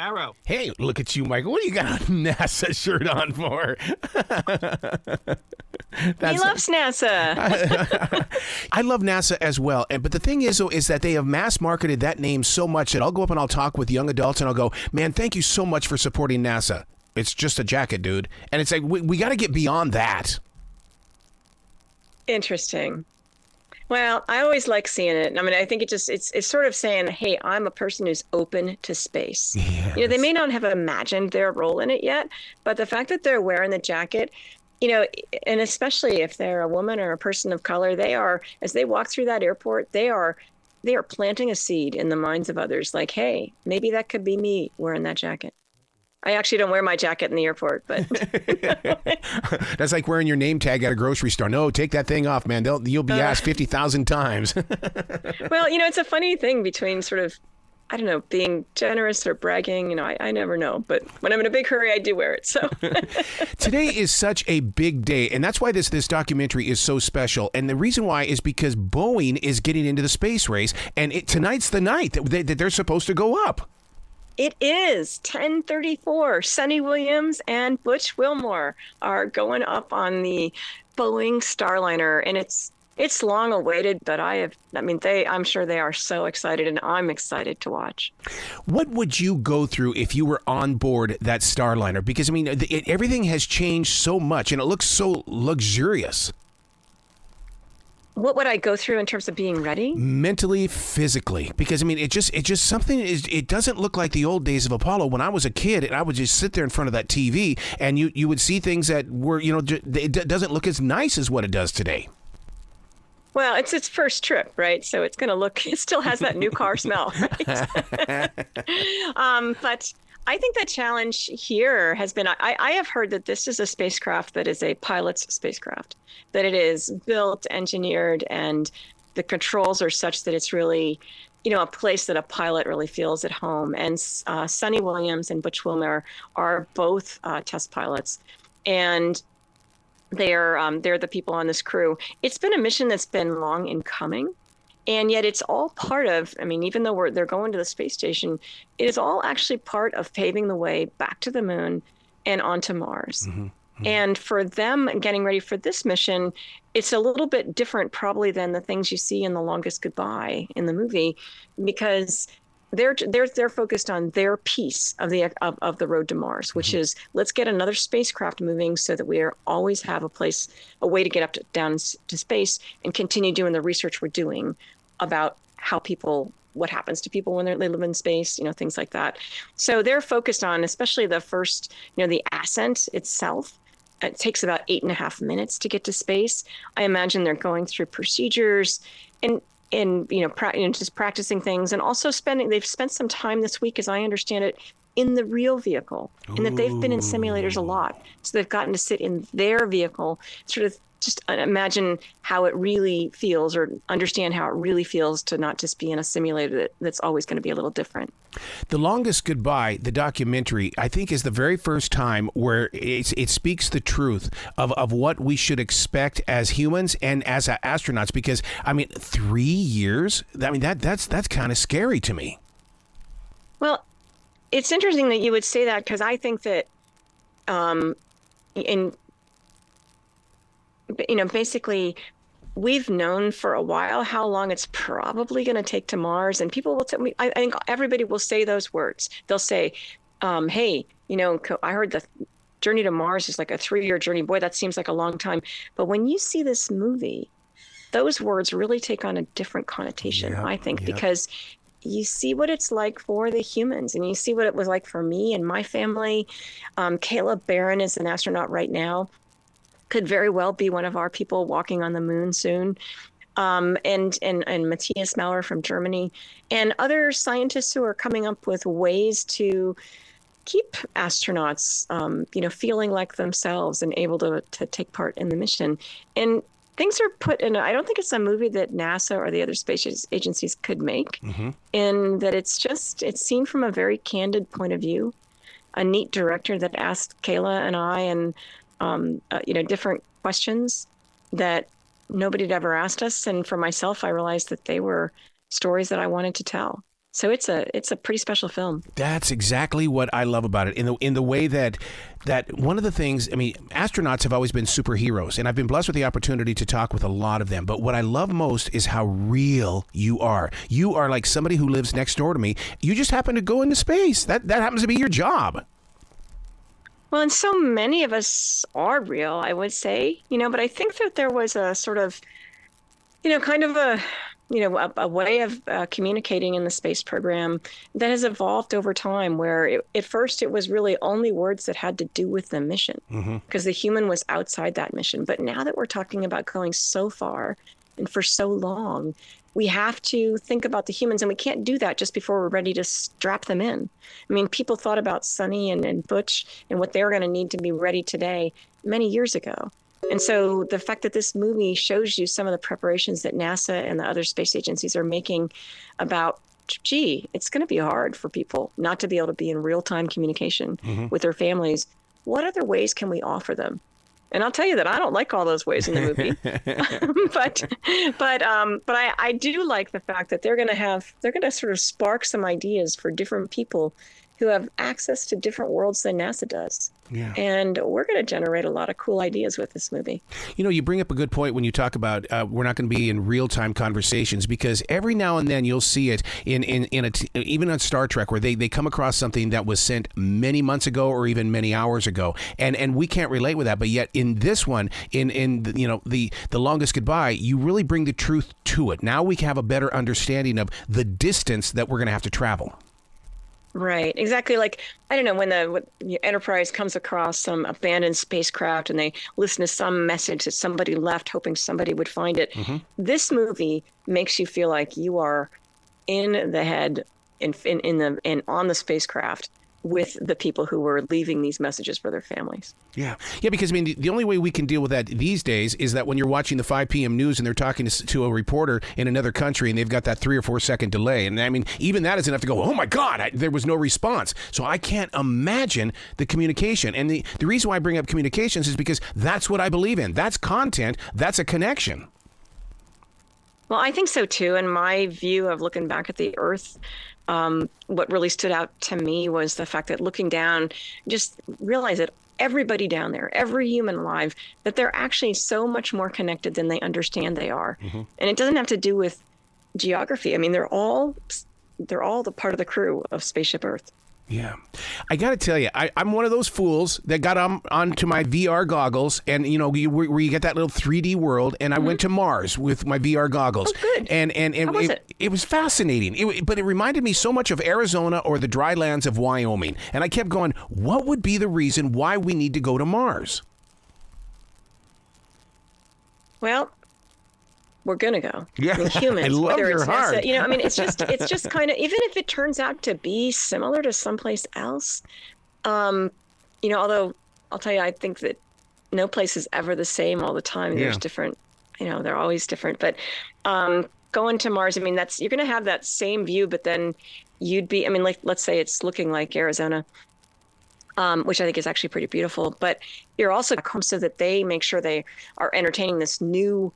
Arrow. Hey, look at you, Michael. What do you got a NASA shirt on for? He loves NASA. I love NASA as well. But the thing is, though, is that they have mass marketed that name so much that I'll go up and I'll talk with young adults and I'll go, man, thank you so much for supporting NASA. It's just a jacket, dude. And it's like, we got to get beyond that. Interesting. Well, I always like seeing it. I mean, I think it's sort of saying, hey, I'm a person who's open to space. Yes. They may not have imagined their role in it yet, but the fact that they're wearing the jacket, and especially if they're a woman or a person of color, they are, as they walk through that airport, they are planting a seed in the minds of others. Like, hey, maybe that could be me wearing that jacket. I actually don't wear my jacket in the airport, but that's like wearing your name tag at a grocery store. No, take that thing off, man. You'll be asked 50,000 times. Well, it's a funny thing between sort of, I don't know, being generous or bragging. I never know. But when I'm in a big hurry, I do wear it. So today is such a big day, and that's why this documentary is so special. And the reason why is because Boeing is getting into the space race, and tonight's the night that they're supposed to go up. It is 10:34. Sonny Williams and Butch Wilmore are going up on the Boeing Starliner, and it's long awaited. But I'm sure they are so excited, and I'm excited to watch. What would you go through if you were on board that Starliner? Because everything has changed so much, and it looks so luxurious. What would I go through in terms of being ready? Mentally, physically, because it just something is. It doesn't look like the old days of Apollo. When I was a kid, and I would just sit there in front of that TV, and you would see things that were, it doesn't look as nice as what it does today. Well, it's its first trip, right? So it's going to look. It still has that new car smell, right? But I think the challenge here has been, I have heard that this is a spacecraft that is a pilot's spacecraft, that it is built, engineered, and the controls are such that it's really, a place that a pilot really feels at home. And Sonny Williams and Butch Wilmore are both test pilots, and they're the people on this crew. It's been a mission that's been long in coming. And yet it's all part of, even though they're going to the space station, it is all actually part of paving the way back to the moon and onto Mars. Mm-hmm. Mm-hmm. And for them getting ready for this mission, it's a little bit different probably than the things you see in The Longest Goodbye in the movie, because they're focused on their piece of the road to Mars, which mm-hmm. is, let's get another spacecraft moving so that we always have a way to get down to space and continue doing the research we're doing about what happens to people when they live in space, things like that. So they're focused on, especially the first, the ascent itself. It takes about 8.5 minutes to get to space. I imagine they're going through procedures and just practicing things, and also they've spent some time this week, as I understand it, in the real vehicle, and that they've been in simulators a lot. So they've gotten to sit in their vehicle, sort of just imagine how it really feels, or understand how it really feels to not just be in a simulator that's always going to be a little different. The Longest Goodbye, the documentary, I think is the very first time where it speaks the truth of what we should expect as humans and as astronauts. Because 3 years, that's kind of scary to me. Well, it's interesting that you would say that, because I think that basically, we've known for a while how long it's probably going to take to Mars, and people will tell me, I think everybody will say those words. They'll say, hey, I heard the journey to Mars is like a 3-year journey. Boy, that seems like a long time. But when you see this movie, those words really take on a different connotation, I think, because you see what it's like for the humans, and you see what it was like for me and my family. Caleb Barron is an astronaut right now. Could very well be one of our people walking on the moon soon. And Matthias Maurer from Germany, and other scientists who are coming up with ways to keep astronauts, feeling like themselves and able to take part in the mission. And things are put in, I don't think it's a movie that NASA or the other space agencies could make, mm-hmm. in that it's seen from a very candid point of view. A neat director that asked Kayla and I and different questions that nobody had ever asked us. And for myself, I realized that they were stories that I wanted to tell. So it's a pretty special film. That's exactly what I love about it. In the way that one of the things, I mean, astronauts have always been superheroes, and I've been blessed with the opportunity to talk with a lot of them. But what I love most is how real you are. You are like somebody who lives next door to me. You just happen to go into space. That happens to be your job. Well, and so many of us are real, I would say, but I think that there was a sort of, kind of a way of communicating in the space program that has evolved over time, where at first it was really only words that had to do with the mission, because the human was outside that mission. But now that we're talking about going so far and for so long, we have to think about the humans, and we can't do that just before we're ready to strap them in. I mean, people thought about Sonny and Butch and what they were going to need to be ready today many years ago. And so the fact that this movie shows you some of the preparations that NASA and the other space agencies are making about, gee, it's going to be hard for people not to be able to be in real-time communication with their families. What other ways can we offer them? And I'll tell you that I don't like all those ways in the movie, but I do like the fact that they're going to sort of spark some ideas for different people who have access to different worlds than NASA does. Yeah. And we're going to generate a lot of cool ideas with this movie. You bring up a good point when you talk about we're not going to be in real-time conversations, because every now and then you'll see it even on Star Trek, where they come across something that was sent many months ago or even many hours ago, and we can't relate with that. But yet in this one, in the Longest Goodbye, you really bring the truth to it. Now we have a better understanding of the distance that we're going to have to travel. Right, exactly. Like, I don't know, when the Enterprise comes across some abandoned spacecraft and they listen to some message that somebody left, hoping somebody would find it. This movie makes you feel like you are in the head and on the spacecraft with the people who were leaving these messages for their families. Yeah, because I mean, the only way we can deal with that these days is that when you're watching the 5 p.m. news and they're talking to a reporter in another country and they've got that 3 or 4 second delay. And I mean, even that is enough to go, oh my God, there was no response. So I can't imagine the communication. And the reason why I bring up communications is because that's what I believe in. That's content. That's a connection. Well, I think so too. And my view of looking back at the Earth, what really stood out to me was the fact that looking down, just realize that everybody down there, every human alive, that they're actually so much more connected than they understand they are. And it doesn't have to do with geography. I mean, they're all the part of the crew of Spaceship Earth. Yeah. I got to tell you, I'm one of those fools that got onto my VR goggles and, where you get that little 3D world. And I went to Mars with my VR goggles. Oh, good. And How was it? It was fascinating. But it reminded me so much of Arizona or the dry lands of Wyoming. And I kept going, what would be the reason why we need to go to Mars? Well, we're gonna go. Yeah, I mean, humans. I love whether your it's heart. NASA, I mean, it's just kind of, even if it turns out to be similar to someplace else, although I'll tell you, I think that no place is ever the same all the time. There's different, they're always different. But going to Mars, I mean, you're gonna have that same view, but then you'd be, I mean, like, let's say it's looking like Arizona. Which I think is actually pretty beautiful, but you're also home so that they make sure they are entertaining this new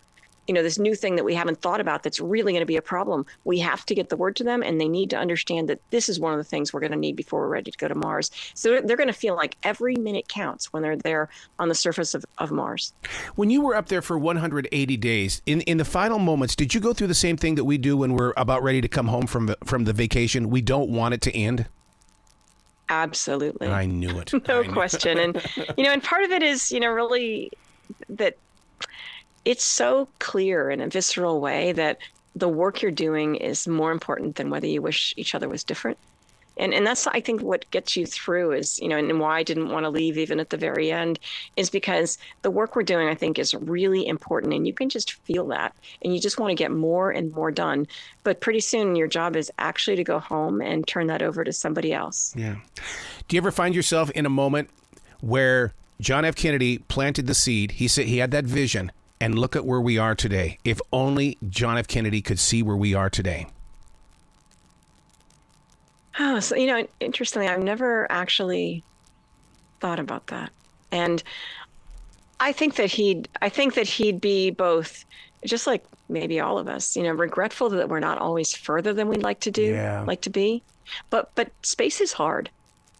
thing that we haven't thought about that's really going to be a problem. We have to get the word to them, and they need to understand that this is one of the things we're going to need before we're ready to go to Mars. So they're going to feel like every minute counts when they're there on the surface of Mars. When you were up there for 180 days, in the final moments, did you go through the same thing that we do when we're about ready to come home from the vacation? We don't want it to end. Absolutely. I knew it. No question. And, and part of it is, really that it's so clear in a visceral way that the work you're doing is more important than whether you wish each other was different. And that's, I think, what gets you through is, and why I didn't want to leave even at the very end is because the work we're doing, I think, is really important. And you can just feel that. And you just want to get more and more done. But pretty soon your job is actually to go home and turn that over to somebody else. Yeah. Do you ever find yourself in a moment where John F. Kennedy planted the seed? He said he had that vision. And look at where we are today. If only John F. Kennedy could see where we are today. Oh, so, interestingly, I've never actually thought about that. And I think that he'd be both, just like maybe all of us, regretful that we're not always further than we'd Yeah. like to be. But space is hard.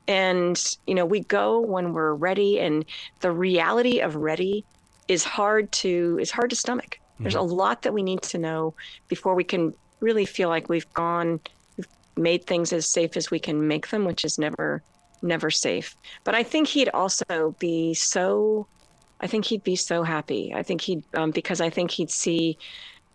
And, we go when we're ready, and the reality of ready is hard to stomach. There's Hmm. a lot that we need to know before we can really feel like we've made things as safe as we can make them, which is never safe. But I think he'd be so happy. I think because I think he'd see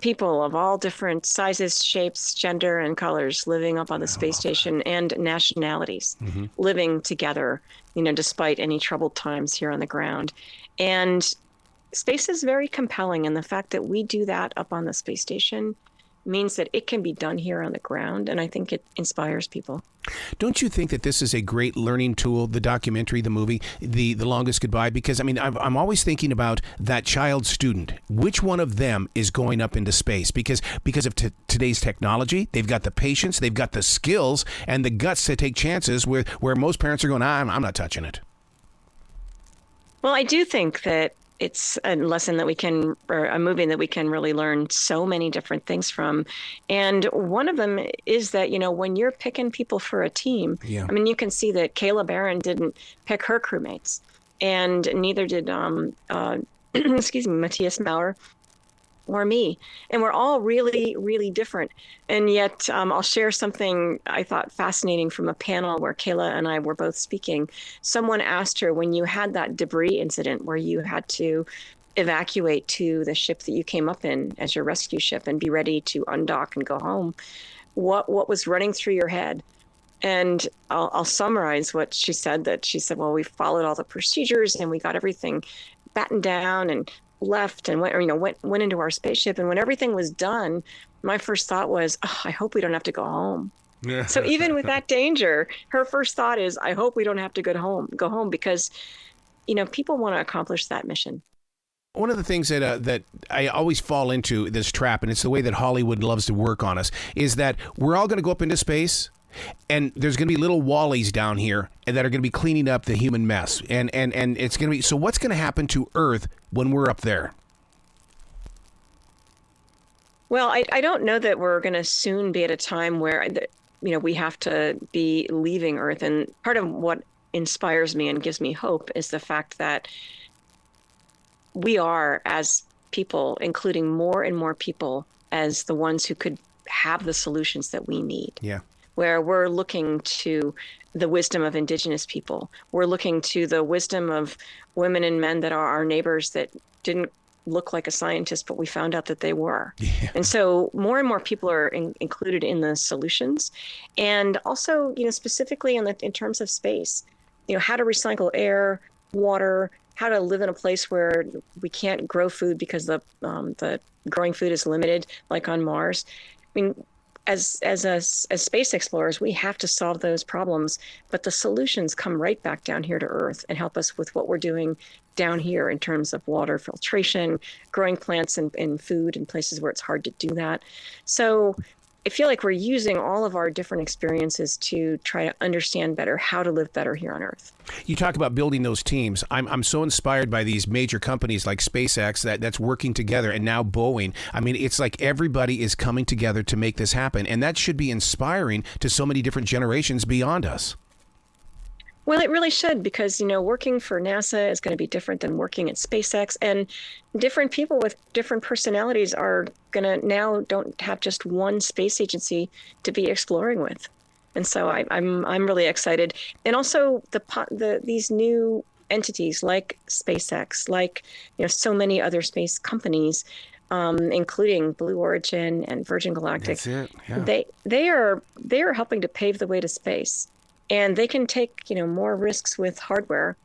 people of all different sizes, shapes, gender, and colors living up on the I space love that. station, and nationalities Hmm. living together, despite any troubled times here on the ground. And space is very compelling. And the fact that we do that up on the space station means that it can be done here on the ground. And I think it inspires people. Don't you think that this is a great learning tool, the documentary, the movie, the longest goodbye? Because I mean, I'm always thinking about that child student. Which one of them is going up into space? Because of today's technology, they've got the patience, they've got the skills, and the guts to take chances where most parents are going, I'm not touching it. Well, I do think that it's a lesson that or a movie that we can really learn so many different things from. And one of them is that, when you're picking people for a team, Yeah. I mean, you can see that Kayla Barron didn't pick her crewmates, and neither did, excuse me, Matthias Maurer or me. And we're all really, really different. And yet, I'll share something I thought fascinating from a panel where Kayla and I were both speaking. Someone asked her, when you had that debris incident where you had to evacuate to the ship that you came up in as your rescue ship and be ready to undock and go home, what was running through your head? And I'll summarize what she said. That she said, well, we followed all the procedures and we got everything battened down and left and went into our spaceship. And when everything was done, my first thought was, oh, I hope we don't have to go home. So even with that danger, her first thought is, I hope we don't have to go home because, people want to accomplish that mission. One of the things that I always fall into this trap, and it's the way that Hollywood loves to work on us, is that we're all going to go up into space, and there's going to be little Wallies down here that are going to be cleaning up the human mess, and it's going to be, so what's going to happen to Earth when we're up there? Well, I don't know that we're going to soon be at a time where, we have to be leaving Earth. And part of what inspires me and gives me hope is the fact that we are, as people, including more and more people, as the ones who could have the solutions that we need. Yeah. Where we're looking to the wisdom of indigenous people. We're looking to the wisdom of women and men that are our neighbors that didn't look like a scientist, but we found out that they were. Yeah. And so more and more people are included in the solutions. And also, specifically in terms of space, how to recycle air, water, how to live in a place where we can't grow food because the growing food is limited, like on Mars. I mean, as space explorers, we have to solve those problems, but the solutions come right back down here to Earth and help us with what we're doing down here in terms of water filtration, growing plants and food in places where it's hard to do that. So I feel like we're using all of our different experiences to try to understand better how to live better here on Earth. You talk about building those teams. I'm so inspired by these major companies like SpaceX that's working together, and now Boeing. I mean, it's like everybody is coming together to make this happen, and that should be inspiring to so many different generations beyond us. Well, it really should, because, working for NASA is going to be different than working at SpaceX, and different people with different personalities are going to now don't have just one space agency to be exploring with. And so I'm really excited. And also these new entities like SpaceX, like, so many other space companies, including Blue Origin and Virgin Galactic. That's it. Yeah. They are helping to pave the way to space. And they can take, more risks with hardware,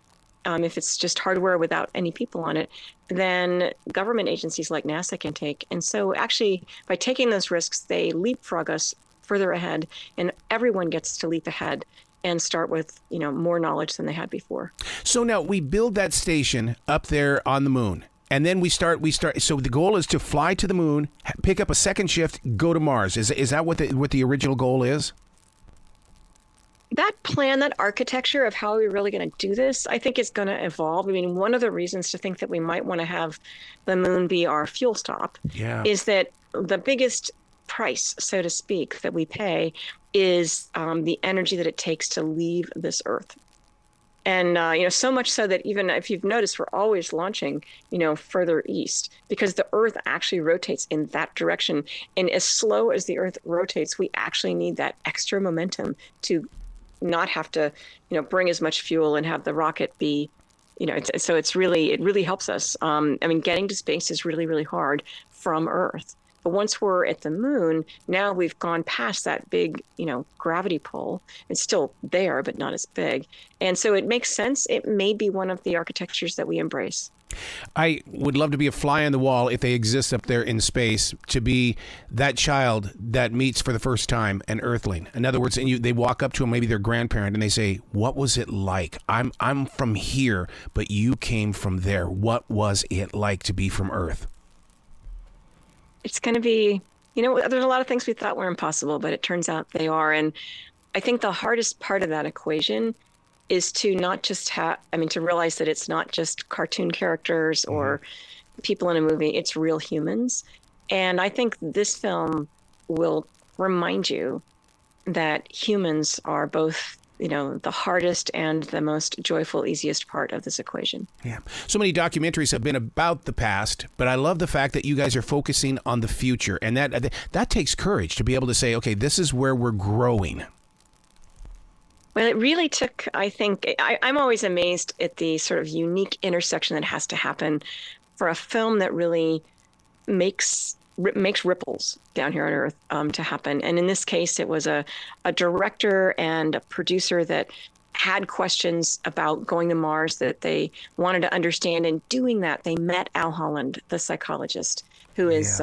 if it's just hardware without any people on it, than government agencies like NASA can take. And so actually, by taking those risks, they leapfrog us further ahead, and everyone gets to leap ahead and start with, more knowledge than they had before. So now we build that station up there on the moon. And then we start. So the goal is to fly to the moon, pick up a second shift, go to Mars. Is that what the original goal is? that plan, that architecture of how we're really going to do this, I think is going to evolve. I mean, one of the reasons to think that we might want to have the moon be our fuel stop Yeah. is that the biggest price, so to speak, that we pay is the energy that it takes to leave this Earth. And so much so that even if you've noticed, we're always launching, further east because the Earth actually rotates in that direction. And as slow as the Earth rotates, we actually need that extra momentum to not have to, bring as much fuel and have the rocket be, it really helps us. I mean, getting to space is really, really hard from Earth. But once we're at the moon, now we've gone past that big, gravity pull. It's still there, but not as big. And so it makes sense. It may be one of the architectures that we embrace. I would love to be a fly on the wall if they exist up there in space, to be that child that meets for the first time an Earthling. In other words, and they walk up to him, maybe their grandparent, and they say, "What was it like? I'm from here, but you came from there. What was it like to be from Earth?" It's going to be, there's a lot of things we thought were impossible, but it turns out they are. And I think the hardest part of that equation is to not just to realize that it's not just cartoon characters or people in a movie, it's real humans. And I think this film will remind you that humans are both, the hardest and the most joyful, easiest part of this equation. Yeah. So many documentaries have been about the past, but I love the fact that you guys are focusing on the future. And that takes courage to be able to say, okay, this is where we're growing. Well, it really took, I think, I'm always amazed at the sort of unique intersection that has to happen for a film that really makes ripples down here on Earth to happen. And in this case, it was a director and a producer that had questions about going to Mars that they wanted to understand. And doing that, they met Al Holland, the psychologist, who is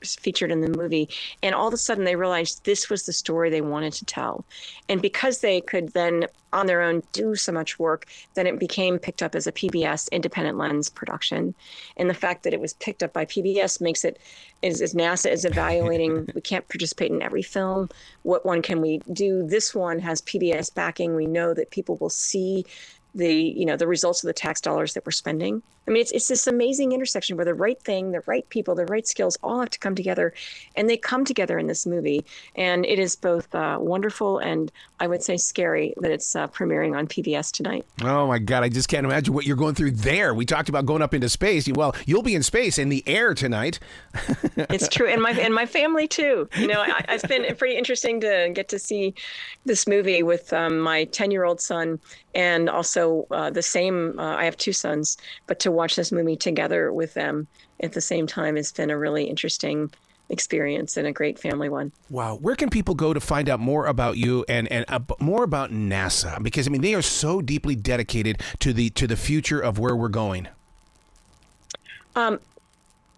featured in the movie. And all of a sudden they realized this was the story they wanted to tell. And because they could then on their own do so much work, then it became picked up as a PBS independent lens production. And the fact that it was picked up by PBS makes it, as NASA is evaluating, we can't participate in every film. What one can we do? This one has PBS backing. We know that people will see the results of the tax dollars that we're spending. I mean, it's this amazing intersection where the right thing, the right people, the right skills all have to come together, and they come together in this movie. And it is both wonderful and I would say scary that it's premiering on PBS tonight. Oh my God, I just can't imagine what you're going through there. We talked about going up into space. Well, you'll be in space in the air tonight. It's true, and my family too. It's been pretty interesting to get to see this movie with my 10-year-old son, and also the same. I have two sons, but to watch this movie together with them at the same time has been a really interesting experience and a great family one. Wow. Where can people go to find out more about you and more about NASA? Because, I mean, they are so deeply dedicated to the future of where we're going.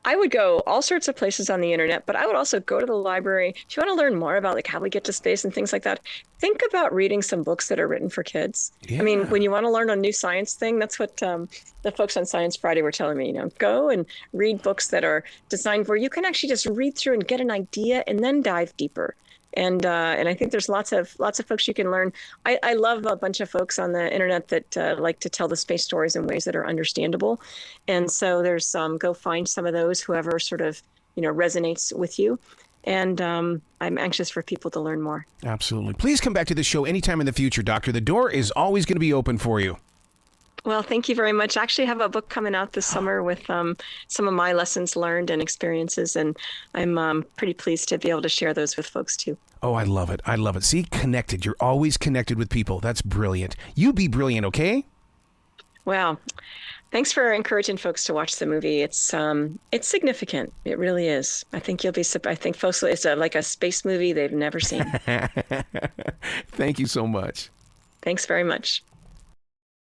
I would go all sorts of places on the internet, but I would also go to the library. If you want to learn more about how we get to space and things like that, think about reading some books that are written for kids. Yeah. I mean, when you want to learn a new science thing, that's what the folks on Science Friday were telling me. Go and read books that are designed where you can actually just read through and get an idea and then dive deeper. And I think there's lots of folks you can learn. I love a bunch of folks on the internet that like to tell the space stories in ways that are understandable. And so there's go find some of those, whoever sort of, resonates with you. And I'm anxious for people to learn more. Absolutely. Please come back to the show anytime in the future, Doctor. The door is always going to be open for you. Well, thank you very much. I actually have a book coming out this summer with some of my lessons learned and experiences, and I'm pretty pleased to be able to share those with folks too. Oh, I love it. I love it. See, connected. You're always connected with people. That's brilliant. You be brilliant, okay? Wow. Thanks for encouraging folks to watch the movie. It's significant. It really is. I think you'll be surprised. I think folks, it's like a space movie they've never seen. Thank you so much. Thanks very much.